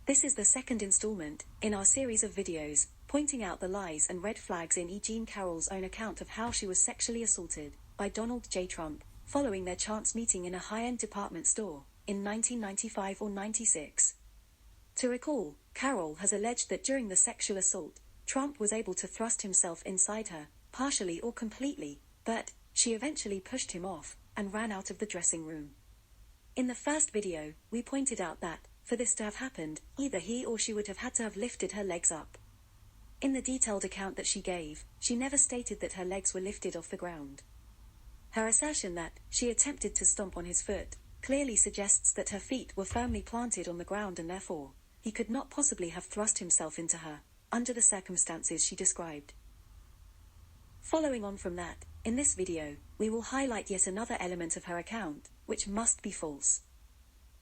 This is the second installment in our series of videos, pointing out the lies and red flags in E Jean Carroll's own account of how she was sexually assaulted by Donald J. Trump, following their chance meeting in a high-end department store in 1995 or 96. To recall, Carroll has alleged that during the sexual assault, Trump was able to thrust himself inside her, partially or completely, but she eventually pushed him off and ran out of the dressing room. In the first video, we pointed out that, for this to have happened, either he or she would have had to have lifted her legs up. In the detailed account that she gave, she never stated that her legs were lifted off the ground. Her assertion that she attempted to stomp on his foot clearly suggests that her feet were firmly planted on the ground and therefore, he could not possibly have thrust himself into her, under the circumstances she described. Following on from that, in this video, we will highlight yet another element of her account, which must be false.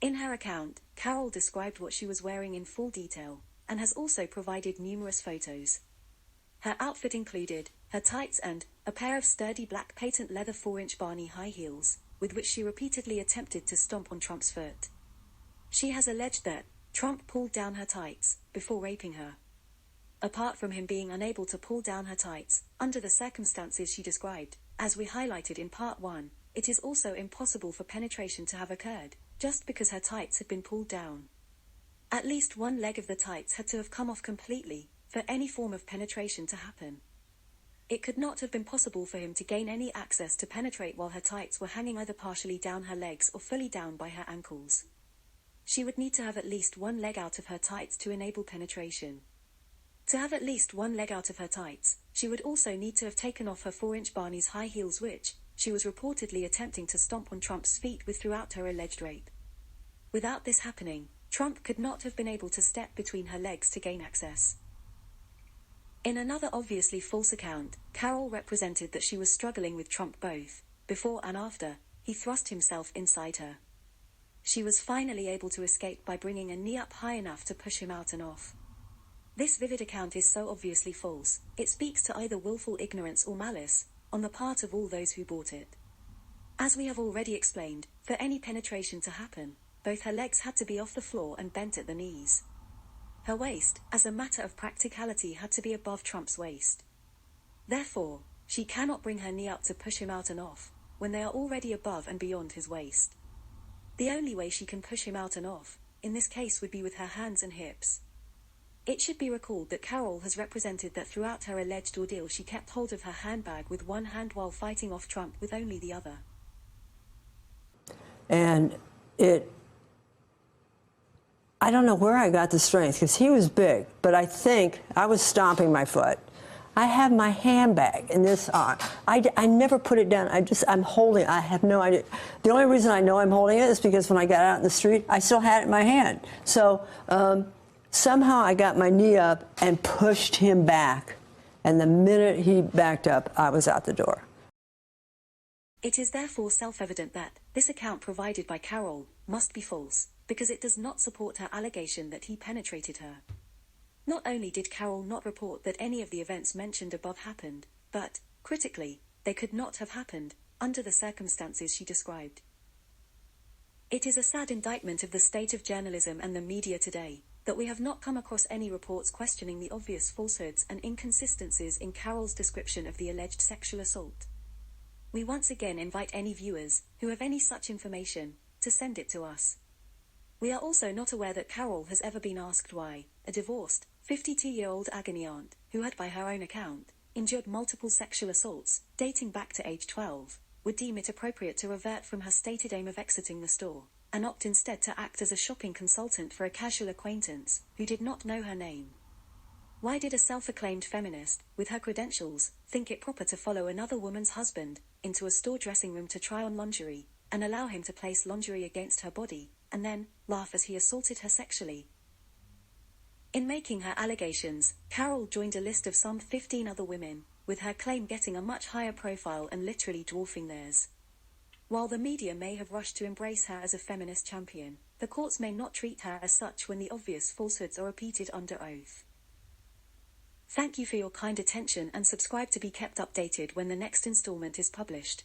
In her account, Carroll described what she was wearing in full detail, and has also provided numerous photos. Her outfit included her tights and a pair of sturdy black patent leather 4-inch Barney high heels, with which she repeatedly attempted to stomp on Trump's foot. She has alleged that Trump pulled down her tights before raping her. Apart from him being unable to pull down her tights, under the circumstances she described, as we highlighted in part 1, it is also impossible for penetration to have occurred, just because her tights had been pulled down. At least one leg of the tights had to have come off completely, for any form of penetration to happen. It could not have been possible for him to gain any access to penetrate while her tights were hanging either partially down her legs or fully down by her ankles. She would need to have at least one leg out of her tights to enable penetration. To have at least one leg out of her tights, she would also need to have taken off her 4-inch Barney's high heels which, she was reportedly attempting to stomp on Trump's feet with throughout her alleged rape. Without this happening, Trump could not have been able to step between her legs to gain access. In another obviously false account, Carroll represented that she was struggling with Trump both before and after he thrust himself inside her. She was finally able to escape by bringing a knee up high enough to push him out and off. This vivid account is so obviously false, it speaks to either willful ignorance or malice on the part of all those who bought it. As we have already explained, for any penetration to happen, both her legs had to be off the floor and bent at the knees. Her waist, as a matter of practicality, had to be above Trump's waist. Therefore, she cannot bring her knee up to push him out and off, when they are already above and beyond his waist. The only way she can push him out and off, in this case, would be with her hands and hips. It should be recalled that Carroll has represented that throughout her alleged ordeal she kept hold of her handbag with one hand while fighting off Trump with only the other. And I don't know where I got the strength, because he was big, but I think I was stomping my foot. I have my handbag in this arm. I never put it down. I'm holding it. I have no idea. The only reason I know I'm holding it is because when I got out in the street, I still had it in my hand. So somehow I got my knee up and pushed him back. And the minute he backed up, I was out the door. It is therefore self-evident that this account provided by Carroll must be false, because it does not support her allegation that he penetrated her. Not only did Carroll not report that any of the events mentioned above happened, but, critically, they could not have happened, under the circumstances she described. It is a sad indictment of the state of journalism and the media today, that we have not come across any reports questioning the obvious falsehoods and inconsistencies in Carroll's description of the alleged sexual assault. We once again invite any viewers, who have any such information, to send it to us. We are also not aware that Carroll has ever been asked why a divorced, 52-year-old agony aunt, who had by her own account, endured multiple sexual assaults, dating back to age 12, would deem it appropriate to revert from her stated aim of exiting the store, and opt instead to act as a shopping consultant for a casual acquaintance, who did not know her name. Why did a self-acclaimed feminist, with her credentials, think it proper to follow another woman's husband into a store dressing room to try on lingerie, and allow him to place lingerie against her body, and then laugh as he assaulted her sexually? In making her allegations, Carroll joined a list of some 15 other women, with her claim getting a much higher profile and literally dwarfing theirs. While the media may have rushed to embrace her as a feminist champion, the courts may not treat her as such when the obvious falsehoods are repeated under oath. Thank you for your kind attention and subscribe to be kept updated when the next installment is published.